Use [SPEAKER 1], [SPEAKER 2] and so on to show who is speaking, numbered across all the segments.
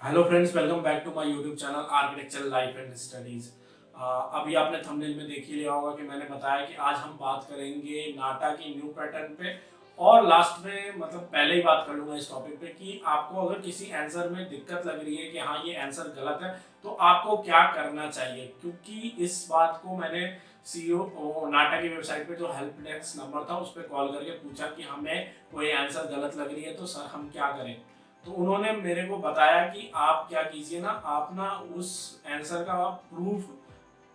[SPEAKER 1] Hello friends, welcome back to my YouTube channel architecture life and studies. अभी आपने thumbnail में देख ही लिया होगा कि मैंने बताया कि आज हम बात करेंगे नाटा की न्यू पैटर्न पे। और लास्ट में मतलब पहले ही बात कर लूँगा इस टॉपिक पे कि आपको अगर किसी आंसर में दिक्कत लग रही है कि हाँ ये आंसर गलत है तो आपको क्या करना चाहिए, क्योंकि इस बात को मैंने सीईओ नाटा की वेबसाइट पे जो हेल्प डेस्क नंबर था उस पर कॉल करके पूछा कि हमें कोई आंसर गलत लग रही है तो सर हम क्या करें। तो उन्होंने मेरे को बताया कि आप क्या कीजिए ना, आप ना उस आंसर का प्रूफ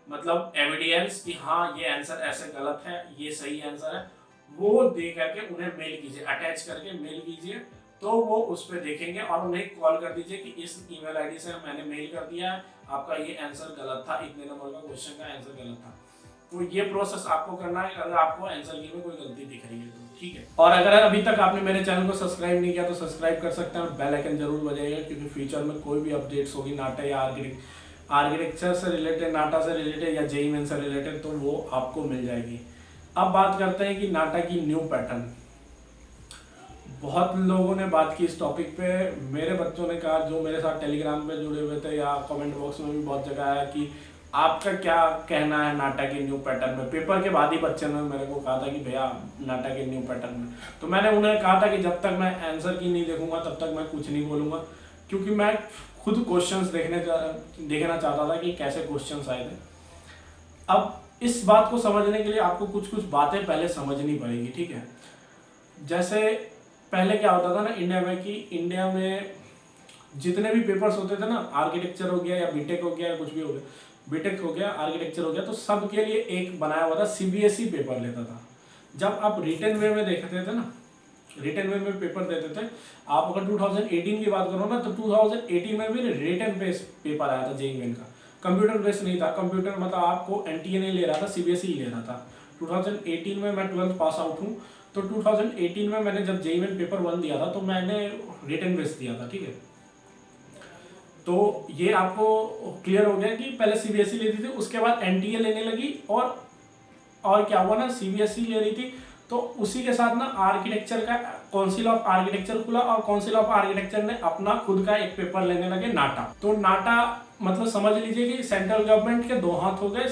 [SPEAKER 1] मतलब एविडेंस कि हाँ ये आंसर ऐसे गलत है ये सही आंसर है, वो दे करके उन्हें मेल कीजिए, अटैच करके मेल कीजिए। तो वो उस पर देखेंगे और उन्हें कॉल कर दीजिए कि इस ईमेल आईडी से मैंने मेल कर दिया है, आपका ये आंसर गलत था, इतने नंबर का क्वेश्चन का आंसर गलत था। तो ये प्रोसेस आपको करना है अगर आपको आंसर की में कोई गलती दिख रही है तो, ठीक है। और अगर अभी तक आपने मेरे चैनल को सब्सक्राइब नहीं किया तो सब्सक्राइब कर सकते हैं और बेल आइकन जरूर बजाइएगा, क्योंकि फ्यूचर में कोई भी अपडेट्स होगी नाटा या आर्किटेक्चर से रिलेटेड, नाटा से रिलेटेड या जेईई मेन से रिलेटेड तो वो आपको मिल जाएगी। अब बात करते हैं कि नाटा की न्यू पैटर्न। बहुत लोगों ने बात की इस टॉपिक पे, मेरे बच्चों ने कहा जो मेरे साथ टेलीग्राम पे जुड़े हुए थे या कमेंट बॉक्स में भी बहुत जगह आया कि आपका क्या कहना है नाटा के न्यू पैटर्न में। पेपर के बाद ही बच्चे ने मेरे को कहा था कि भैया नाटा के न्यू पैटर्न में, तो मैंने उन्हें कहा था कि जब तक मैं आंसर की नहीं देखूंगा तब तक मैं कुछ नहीं बोलूँगा, क्योंकि मैं खुद क्वेश्चंस देखना चाहता था कि कैसे क्वेश्चंस आए थे। अब इस बात को समझने के लिए आपको कुछ कुछ बातें पहले समझनी पड़ेगी, ठीक है। जैसे पहले क्या होता था ना इंडिया में, कि इंडिया में जितने भी पेपर्स होते थे ना, आर्किटेक्चर हो गया या बीटेक हो गया या कुछ भी हो गया, बीटेक हो गया आर्किटेक्चर हो गया, तो सबके लिए एक बनाया हुआ था, सीबीएसई पेपर लेता था। जब आप रिटन वे में देखते थे ना, रिटन वे में पेपर देते थे, आप अगर 2018 की बात करो ना तो 2018 में भी रिटन बेस पेपर आया था जेईई मेन का, कंप्यूटर बेस नहीं था। कंप्यूटर मतलब आपको एनटीए नहीं ले रहा था, सीबीएसई ले रहा था। 2018 में मैं 12th पास आउट हूँ, तो 2018 में मैंने जब जेईई मेन पेपर 1 दिया था तो मैंने रिटन बेस दिया था, ठीक है। तो ये आपको क्लियर हो गया कि पहले सीबीएसई लेती थी, उसके बाद एनटीए लेने लगी, और क्या हुआ ना, सीबीएसई ले रही थी तो उसी के साथ ना आर्किटेक्चर का काउंसिल ऑफ आर्किटेक्चर खुला, और काउंसिल ऑफ आर्किटेक्चर ने अपना खुद का एक पेपर लेने लगे नाटा। तो नाटा मतलब समझ लीजिए कि सेंट्रल गवर्नमेंट के दो हाथ हो गए।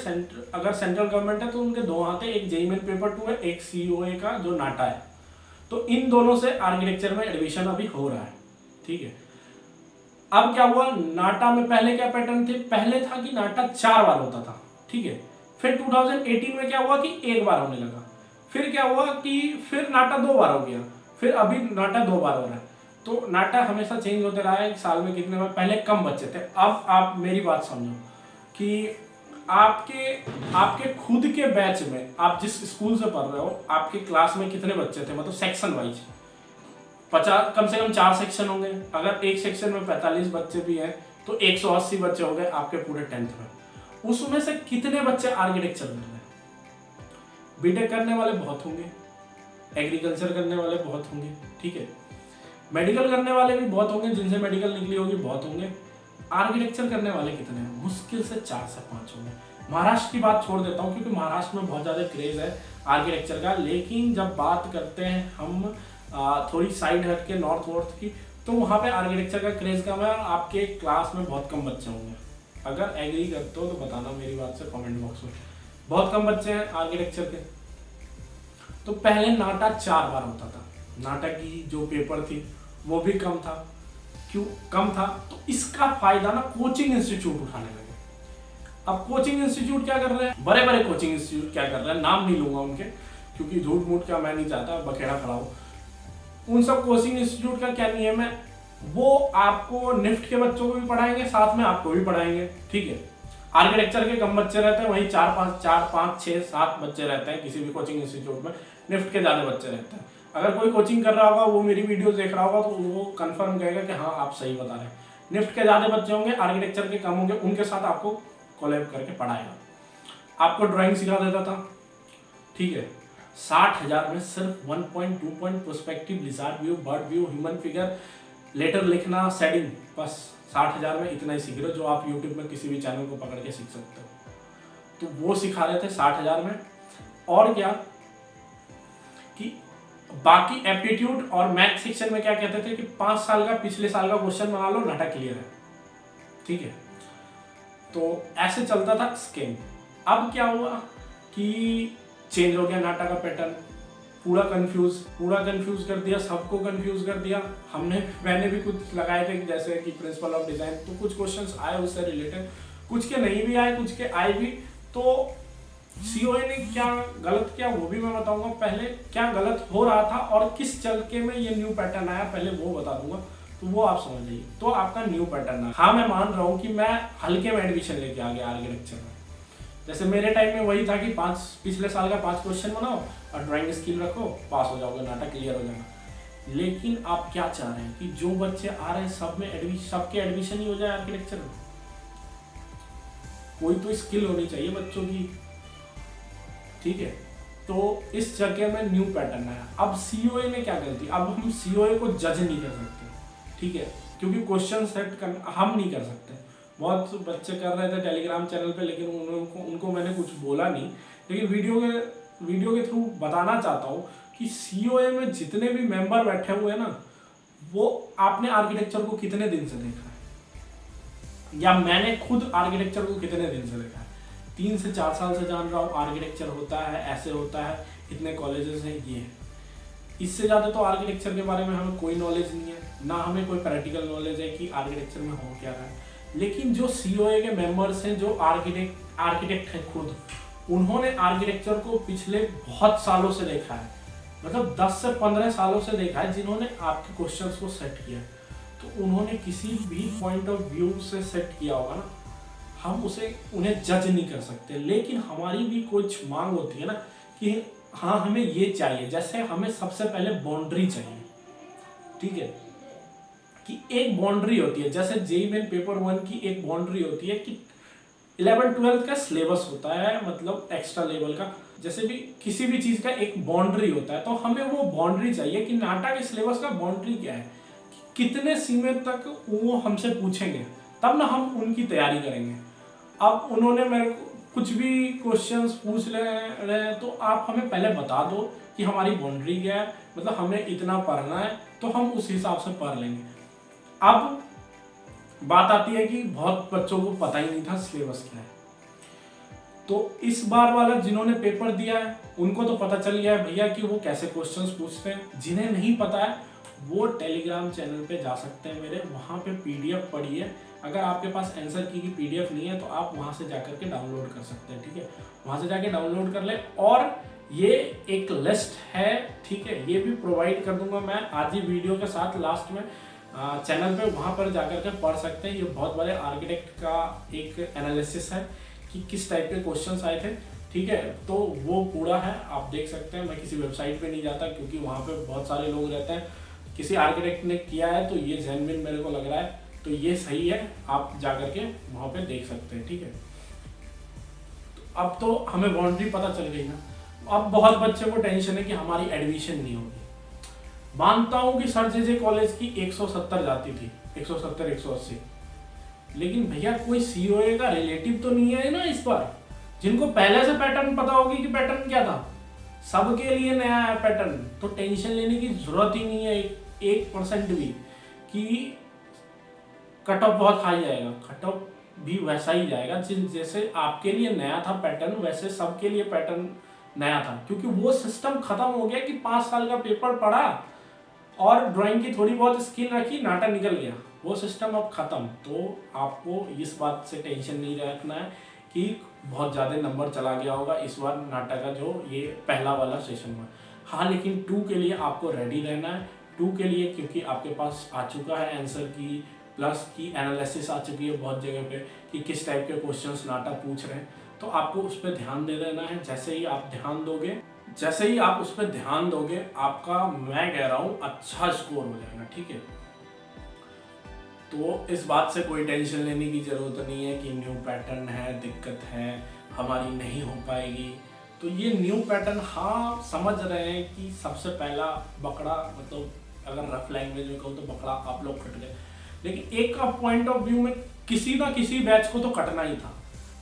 [SPEAKER 1] अगर सेंट्रल गवर्नमेंट है तो उनके दो हाथ है, एक जेईई मेन पेपर 2 है, एक सीओए का जो नाटा है। तो इन दोनों से आर्किटेक्चर में एडमिशन अभी हो रहा है, ठीक है। अब क्या हुआ, नाटा में पहले क्या पैटर्न थे, पहले था कि नाटा 4 बार होता था, ठीक है। फिर 2018 में क्या हुआ कि 1 बार होने लगा। फिर क्या हुआ कि फिर नाटा 2 बार हो गया। फिर अभी नाटा 2 बार हो रहा है। तो नाटा हमेशा चेंज होते रहा है, साल में कितने बार, पहले कम बच्चे थे। अब आप मेरी बात समझो कि आपके आपके खुद के बैच में, आप जिस स्कूल से पढ़ रहे हो, आपके क्लास में कितने बच्चे थे, मतलब सेक्शन वाइज 50, कम से कम 4 सेक्शन होंगे। अगर एक सेक्शन में 45 बच्चे भी हैं तो 180 बच्चे हो गए आपके पूरे 10th में। उसमें से कितने बच्चे आर्किटेक्चर कर रहे हैं? बीटेक करने वाले बहुत होंगे, एग्रीकल्चर करने वाले बहुत होंगे, ठीक है। मेडिकल करने वाले भी बहुत होंगे, जिनसे मेडिकल निकली होगी बहुत होंगे। आर्किटेक्चर करने वाले कितने हैं? मुश्किल से 4 से 5 होंगे। महाराष्ट्र की बात छोड़ देता हूँ, क्योंकि महाराष्ट्र में बहुत ज़्यादा क्रेज है आर्किटेक्चर का। लेकिन जब बात करते हैं हम थोड़ी साइड हट के नॉर्थ वॉर्थ की, तो वहाँ पे आर्किटेक्चर का क्रेज कम है और आपके क्लास में बहुत कम बच्चे होंगे। अगर एग्री करते हो तो बताना मेरी बात से कमेंट बॉक्स में। बहुत कम बच्चे हैं आर्किटेक्चर के। तो पहले नाटा 4 बार होता था, नाटा की जो पेपर थी वो भी कम था। क्यों कम था? तो इसका फायदा ना कोचिंग इंस्टीट्यूट उठाने लगे। अब कोचिंग इंस्टीट्यूट क्या कर रहे हैं, बड़े बड़े कोचिंग इंस्टीट्यूट क्या कर रहे हैं, नाम नहीं लूंगा उनके, क्योंकि झूठ मूठ का मैं नहीं चाहता बखेड़ा खड़ा हो। उन सब कोचिंग इंस्टीट्यूट का क्या नियम है, वो आपको निफ्ट के बच्चों को भी पढ़ाएंगे, साथ में आपको भी पढ़ाएंगे, ठीक है। आर्किटेक्चर के कम बच्चे रहते हैं, वहीं 4 5 6 7 बच्चे रहते हैं किसी भी कोचिंग इंस्टीट्यूट में। निफ्ट के ज़्यादा बच्चे रहते हैं। अगर कोई कोचिंग कर रहा होगा, वो मेरी वीडियो देख रहा होगा, तो वो कंफर्म कहेगा कि हाँ आप सही बता रहे हैं। निफ्ट के ज़्यादा बच्चे होंगे, आर्किटेक्चर के कम होंगे, उनके साथ आपको कोलैब करके पढ़ाएगा। आपको ड्राइंग सिखा देता था, ठीक है। 60,000 में सिर्फ 1.2 point prospective, lizard view, bird view, human figure, letter लिखना, शेडिंग, बस 60,000 में इतना ही सीख रहे हो, जो आप यूट्यूब में किसी भी चैनल को पकड़ के सीख सकते हो। तो वो सिखा रहे थे 60,000 में। और क्या कि बाकी एप्टीट्यूड और मैथ सेक्शन में क्या कहते थे कि 5 साल का पिछले साल का क्वेश्चन बना लो, नाटा क्लियर है। ठीक है। तो ऐसे चलता था स्किम। अब क्या हुआ कि चेंज हो गया नाटा का पैटर्न, पूरा कंफ्यूज कर दिया, सबको कंफ्यूज कर दिया। मैंने भी कुछ लगाए थे जैसे कि प्रिंसिपल ऑफ डिजाइन, तो कुछ क्वेश्चंस आए उससे रिलेटेड, कुछ के नहीं भी आए, कुछ के आए भी। तो सीओए ने क्या गलत किया वो भी मैं बताऊंगा। पहले क्या गलत हो रहा था और किस चलके में ये न्यू पैटर्न आया पहले वो बता दूंगा, तो वो आप समझ लीजिए। तो आपका न्यू पैटर्न है, हाँ मैं मान रहा हूँ कि मैं हल्के में एडमिशन लेके आ गया आर्किटेक्चर में। जैसे मेरे टाइम में वही था कि पिछले साल का 5 क्वेश्चन बनाओ और ड्राइंग स्किल रखो, पास हो जाओगे, नाटक क्लियर हो जाएगा। लेकिन आप क्या चाह रहे हैं कि जो बच्चे आ रहे हैं सबके एडमिशन ही हो जाए आर्किटेक्चर में? कोई तो स्किल होनी चाहिए बच्चों की, ठीक है। तो इस जगह में न्यू पैटर्न आया। अब सीओए ने क्या गलती, अब हम सीओए को जज नहीं कर सकते, ठीक है, क्योंकि क्वेश्चन सेट करना हम नहीं कर सकते। बहुत बच्चे कर रहे थे टेलीग्राम चैनल पे, लेकिन उनको मैंने कुछ बोला नहीं। लेकिन वीडियो के थ्रू बताना चाहता हूँ कि सीओए में जितने भी मेंबर बैठे हुए हैं ना, वो आपने आर्किटेक्चर को कितने दिन से देखा है, या मैंने खुद आर्किटेक्चर को कितने दिन से देखा है? 3 से 4 साल से जान रहा हूँ आर्किटेक्चर होता है, ऐसे होता है, इतने कॉलेजेस हैं, ये है। इससे ज़्यादा तो आर्किटेक्चर के बारे में हमें कोई नॉलेज नहीं है, ना हमें कोई प्रैक्टिकल नॉलेज है कि आर्किटेक्चर में हो क्या रहा है। लेकिन जो सीओए के मेंबर्स हैं, जो आर्किटेक्ट हैं खुद, उन्होंने आर्किटेक्चर को पिछले बहुत सालों से देखा है, मतलब 10 से 15 सालों से देखा है, जिन्होंने आपके क्वेश्चंस को सेट किया। तो उन्होंने किसी भी पॉइंट ऑफ व्यू से सेट किया होगा ना, हम उन्हें जज नहीं कर सकते। लेकिन हमारी भी कुछ मांग होती है ना कि हाँ हमें ये चाहिए। जैसे हमें सबसे पहले बाउंड्री चाहिए, ठीक है, कि एक बाउंड्री होती है। जैसे जेईई मेन पेपर 1 की एक बाउंड्री होती है कि 11-12 का सिलेबस होता है, मतलब एक्स्ट्रा लेवल का, जैसे भी किसी भी चीज़ का एक बाउंड्री होता है। तो हमें वो बाउंड्री चाहिए कि नाटा के सिलेबस का बाउंड्री क्या है, कितने सीमे तक वो हमसे पूछेंगे, तब ना हम उनकी तैयारी करेंगे। अब उन्होंने मेरे को कुछ भी क्वेश्चंस पूछ रहे हैं, तो आप हमें पहले बता दो कि हमारी बाउंड्री क्या है, मतलब हमें इतना पढ़ना है, तो हम उस हिसाब से पढ़ लेंगे। अब बात आती है कि बहुत बच्चों को पता ही नहीं था सिलेबस क्या है। तो इस बार वाला जिन्होंने पेपर दिया है उनको तो पता चल गया है भैया कि वो कैसे क्वेश्चंस पूछते हैं। जिन्हें नहीं पता है वो टेलीग्राम चैनल पे जा सकते हैं मेरे, वहाँ पे पीडीएफ पड़ी है। अगर आपके पास आंसर की पीडीएफ नहीं है तो आप वहाँ से जाकर के डाउनलोड कर सकते हैं, ठीक है। वहाँ से जाके डाउनलोड कर ले। और ये एक लिस्ट है, ठीक है, ये भी प्रोवाइड कर दूंगा मैं आज ही वीडियो के साथ लास्ट में चैनल पे, वहाँ पर जाकर के पढ़ सकते हैं। ये बहुत बड़े आर्किटेक्ट का एक एनालिसिस है कि किस टाइप के क्वेश्चंस आए थे, ठीक है। तो वो पूरा है, आप देख सकते हैं। मैं किसी वेबसाइट पे नहीं जाता क्योंकि वहाँ पे बहुत सारे लोग रहते हैं। किसी आर्किटेक्ट ने किया है तो ये जेन्युइन मेरे को लग रहा है, तो ये सही है, आप जाकर के वहाँ पे देख सकते हैं, ठीक है। तो अब तो हमें बाउंड्री पता चल गई ना। अब बहुत बच्चे को टेंशन है कि हमारी एडमिशन नहीं होगी। मानता हूँ कि सर जे कॉलेज की 170 जाती थी, 170-180, लेकिन भैया कोई सीओए का रिलेटिव तो नहीं है ना इस बार, जिनको पहले से पैटर्न पता होगी कि पैटर्न क्या था। सबके लिए नया है पैटर्न, तो टेंशन लेने की जरूरत ही नहीं है 1% भी कि कट ऑफ बहुत हाई जाएगा। कट ऑफ भी वैसा ही जाएगा जैसे आपके लिए नया था पैटर्न, वैसे सबके लिए पैटर्न नया था, क्योंकि वो सिस्टम खत्म हो गया कि 5 साल का पेपर पढ़ा और ड्राइंग की थोड़ी बहुत स्किल रखी, नाटा निकल गया, वो सिस्टम अब खत्म। तो आपको इस बात से टेंशन नहीं रखना है कि बहुत ज़्यादा नंबर चला गया होगा इस बार नाटा का जो ये पहला वाला सेशन हुआ। हाँ, लेकिन 2 के लिए आपको रेडी रहना है। 2 के लिए क्योंकि आपके पास आ चुका है आंसर की, प्लस की एनालिसिस आ चुकी है बहुत जगह पे कि किस टाइप के क्वेश्चंस नाटा पूछ रहे हैं, तो आपको उस पर ध्यान दे देना है। जैसे ही आप उस पर ध्यान दोगे आपका, मैं कह रहा हूँ, अच्छा स्कोर हो जाएगा, ठीक है। तो इस बात से कोई टेंशन लेने की ज़रूरत नहीं है कि न्यू पैटर्न है, दिक्कत है, हमारी नहीं हो पाएगी। तो ये न्यू पैटर्न, हाँ समझ रहे हैं कि सबसे पहला बकरा, मतलब अगर रफ लैंग्वेज में कहूँ तो बकरा आप लोग कट गए, लेकिन एक का पॉइंट ऑफ व्यू में किसी ना किसी बैच को तो कटना ही था।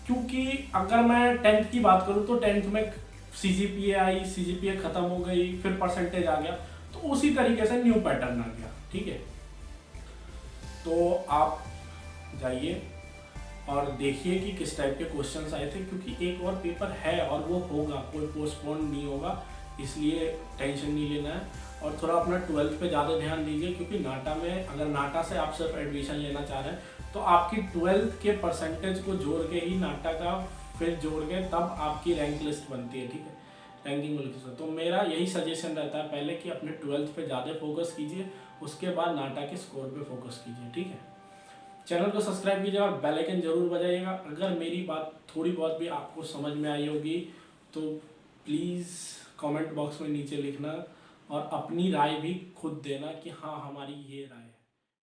[SPEAKER 1] क्योंकि अगर मैं 10th की बात करूँ तो 10th में CGPA आई, CGPA ख़त्म हो गई, फिर परसेंटेज आ गया, तो उसी तरीके से न्यू पैटर्न आ गया, ठीक है। तो आप जाइए और देखिए कि किस टाइप के क्वेश्चंस आए थे, क्योंकि एक और पेपर है और वो होगा, कोई पोस्टपोन नहीं होगा, इसलिए टेंशन नहीं लेना है। और थोड़ा अपना 12th पे ज़्यादा ध्यान दीजिए, क्योंकि नाटा में अगर नाटा से आप सिर्फ एडमिशन लेना चाह रहे हैं तो आपकी 12th के परसेंटेज को जोड़ के ही नाटा का फिर जोड़ के तब आपकी रैंक लिस्ट बनती है, ठीक है, रैंकिंग लिस्ट। तो मेरा यही सजेशन रहता है पहले कि अपने 12th पे ज़्यादा फोकस कीजिए, उसके बाद नाटा के स्कोर पे फोकस कीजिए, ठीक है। चैनल को सब्सक्राइब कीजिए और बेल आइकन जरूर बजाइएगा। अगर मेरी बात थोड़ी बहुत भी आपको समझ में आई होगी तो प्लीज़ कमेंट बॉक्स में नीचे लिखना और अपनी राय भी खुद देना कि हाँ हमारी ये राय है।